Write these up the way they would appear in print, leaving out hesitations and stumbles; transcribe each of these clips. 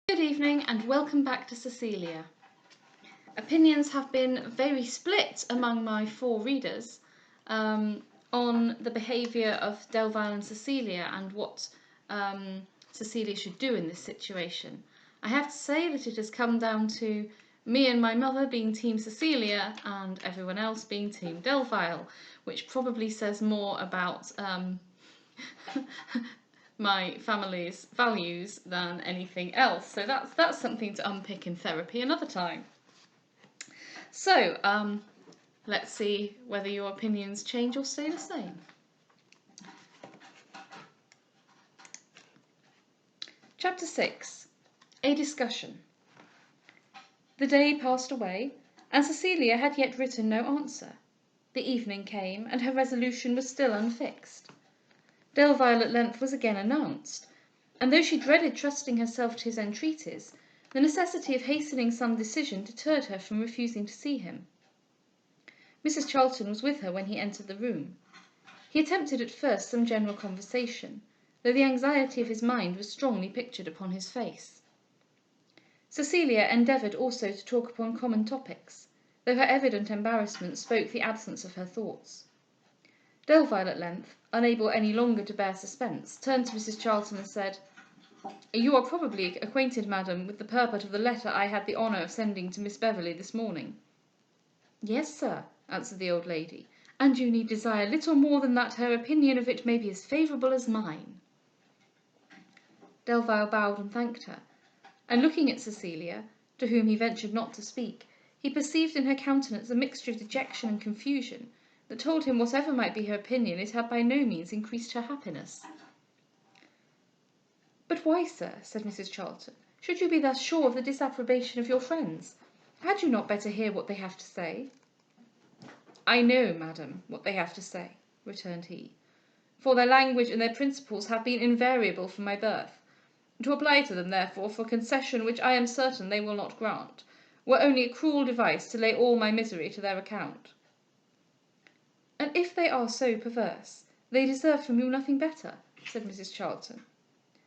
Good evening and welcome back to Cecilia. Opinions have been very split among my four readers on the behaviour of Delvile and Cecilia and what Cecilia should do in this situation. I have to say that it has come down to me and my mother being Team Cecilia and everyone else being Team Delvile, which probably says more about my family's values than anything else. So that's something to unpick in therapy another time. So let's see whether your opinions change or stay the same. Chapter 6. A discussion. The day passed away, and Cecilia had yet written no answer. The evening came, and her resolution was still unfixed. Delvile at length was again announced, and though she dreaded trusting herself to his entreaties, the necessity of hastening some decision deterred her from refusing to see him. Mrs Charlton was with her when he entered the room. He attempted at first some general conversation, though the anxiety of his mind was strongly pictured upon his face. Cecilia endeavoured also to talk upon common topics, though her evident embarrassment spoke the absence of her thoughts. Delvile at length, unable any longer to bear suspense, turned to Mrs Charlton and said, "You are probably acquainted, madam, with the purport of the letter I had the honour of sending to Miss Beverley this morning." "Yes, sir," answered the old lady, "and you need desire little more than that her opinion of it may be as favourable as mine." Delvile bowed and thanked her, and looking at Cecilia, to whom he ventured not to speak, he perceived in her countenance a mixture of dejection and confusion that told him whatever might be her opinion, it had by no means increased her happiness. "But why, sir," said Mrs Charlton, "should you be thus sure of the disapprobation of your friends? Had you not better hear what they have to say?" "I know, madam, what they have to say," returned he, "for their language and their principles have been invariable from my birth. To apply to them, therefore, for concession which I am certain they will not grant, were only a cruel device to lay all my misery to their account." "And if they are so perverse, they deserve from you nothing better," said Mrs Charlton.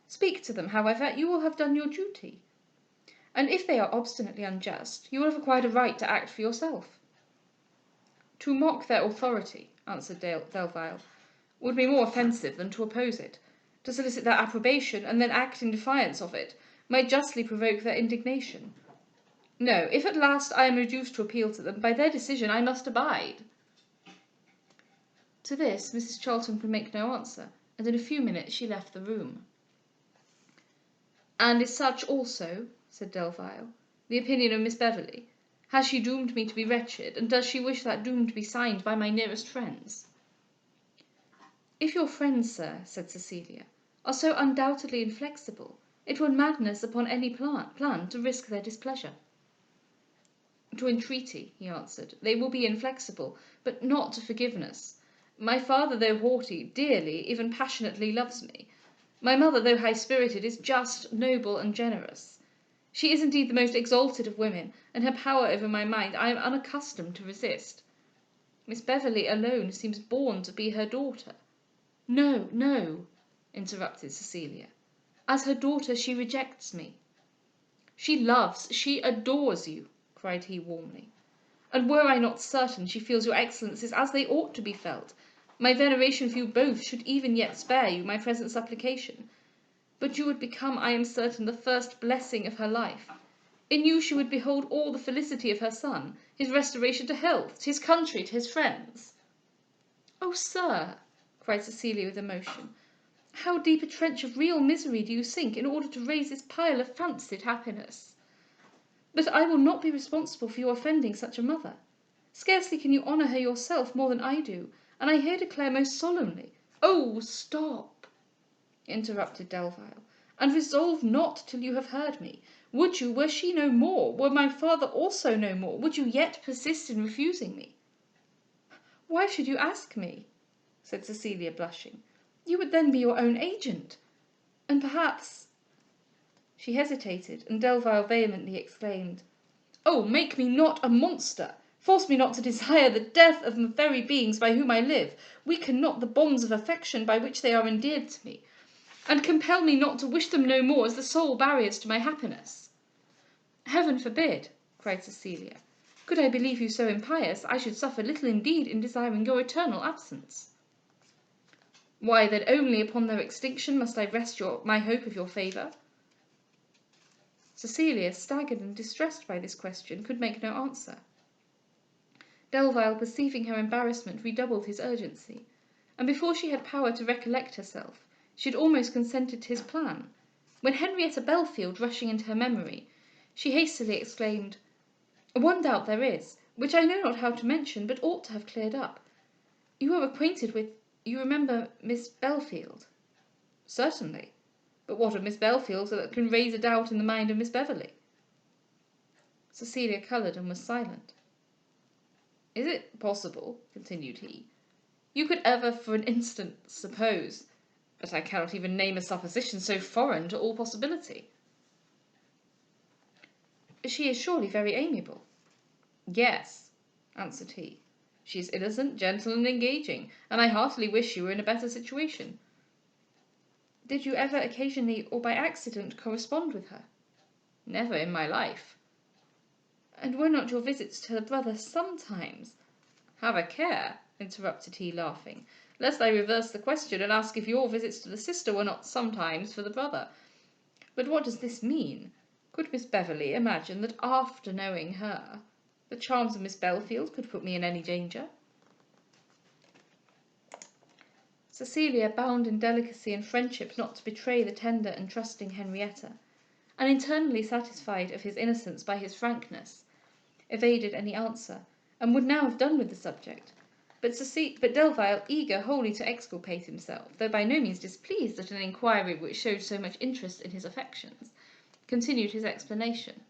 "Speak to them, however, you will have done your duty. And if they are obstinately unjust, you will have acquired a right to act for yourself." "To mock their authority," answered Delvile, "would be more offensive than to oppose it. To solicit their approbation, and then act in defiance of it, might justly provoke their indignation. No, if at last I am reduced to appeal to them, by their decision I must abide." To this Mrs Charlton could make no answer, and in a few minutes she left the room. "And is such also," said Delvile, "the opinion of Miss Beverley? Has she doomed me to be wretched, and does she wish that doom to be signed by my nearest friends?" "If your friends, sir," said Cecilia, "are so undoubtedly inflexible, it were madness upon any plan to risk their displeasure." "To entreaty," he answered, "they will be inflexible, but not to forgiveness. My father, though haughty, dearly, even passionately loves me. My mother, though high-spirited, is just, noble, and generous. She is indeed the most exalted of women, and her power over my mind I am unaccustomed to resist. Miss Beverley alone seems born to be her daughter." "No, no," interrupted Cecilia. "As her daughter she rejects me." "She loves, she adores you," cried he warmly, "and were I not certain she feels your excellencies as they ought to be felt, my veneration for you both should even yet spare you my present supplication. But you would become, I am certain, the first blessing of her life. In you she would behold all the felicity of her son, his restoration to health, to his country, to his friends." "Oh, sir," cried Cecilia with emotion, "how deep a trench of real misery do you sink in order to raise this pile of fancied happiness! But I will not be responsible for your offending such a mother. Scarcely can you honour her yourself more than I do, and I here declare most solemnly—" "Oh, stop!" interrupted Delvile, "and resolve not till you have heard me. Would you, were she no more, were my father also no more, would you yet persist in refusing me?" "Why should you ask me?" said Cecilia, blushing. "You would then be your own agent, and perhaps—" She hesitated, and Delvile vehemently exclaimed, "Oh, make me not a monster! Force me not to desire the death of the very beings by whom I live. Weaken not the bonds of affection by which they are endeared to me. and compel me not to wish them no more as the sole barriers to my happiness." "Heaven forbid!" cried Cecilia. "Could I believe you so impious, I should suffer little indeed in desiring your eternal absence." "Why, then only upon their extinction must I rest my hope of your favour?" Cecilia, staggered and distressed by this question, could make no answer. Delvile, perceiving her embarrassment, redoubled his urgency, and before she had power to recollect herself, she had almost consented to his plan, when Henrietta Belfield, rushing into her memory, she hastily exclaimed, "One doubt there is, which I know not how to mention, but ought to have cleared up. You are acquainted with, you remember, Miss Belfield?" "Certainly. But what of Miss Belfield that can raise a doubt in the mind of Miss Beverley?" Cecilia coloured and was silent. "Is it possible," continued he, "you could ever for an instant suppose, but I cannot even name a supposition so foreign to all possibility?" "She is surely very amiable." "Yes," answered he, "she is innocent, gentle, and engaging, and I heartily wish you were in a better situation." "Did you ever occasionally or by accident correspond with her?" "Never in my life." "And were not your visits to her brother sometimes—" "Have a care," interrupted he, laughing, "lest I reverse the question, and ask if your visits to the sister were not sometimes for the brother. But what does this mean? Could Miss Beverley imagine that after knowing her, the charms of Miss Belfield could put me in any danger?" Cecilia, bound in delicacy and friendship not to betray the tender and trusting Henrietta, and internally satisfied of his innocence by his frankness, evaded any answer, and would now have done with the subject. But Delvile, eager wholly to exculpate himself, though by no means displeased at an inquiry which showed so much interest in his affections, continued his explanation.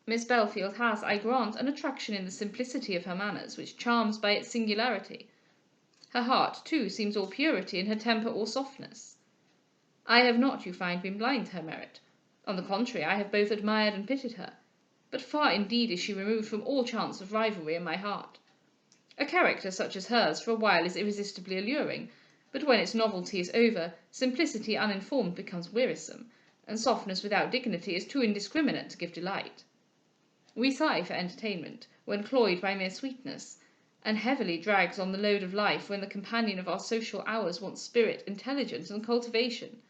"Miss Belfield has, I grant, an attraction in the simplicity of her manners, which charms by its singularity. Her heart, too, seems all purity, and her temper all softness. I have not, you find, been blind to her merit. On the contrary, I have both admired and pitied her. But far indeed is she removed from all chance of rivalry in my heart. A character such as hers for a while is irresistibly alluring, but when its novelty is over, simplicity uninformed becomes wearisome, and softness without dignity is too indiscriminate to give delight. We sigh for entertainment, when cloyed by mere sweetness, and heavily drags on the load of life when the companion of our social hours wants spirit, intelligence, and cultivation.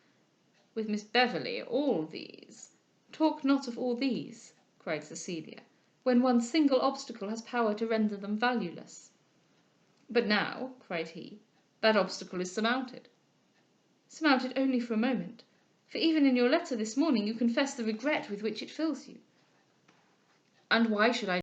With Miss Beverley all these—" "Talk not of all these," cried Cecilia, "when one single obstacle has power to render them valueless." "But now," cried he, "that obstacle is surmounted." "Surmounted only for a moment, for even in your letter this morning you confess the regret with which it fills you." "And why should I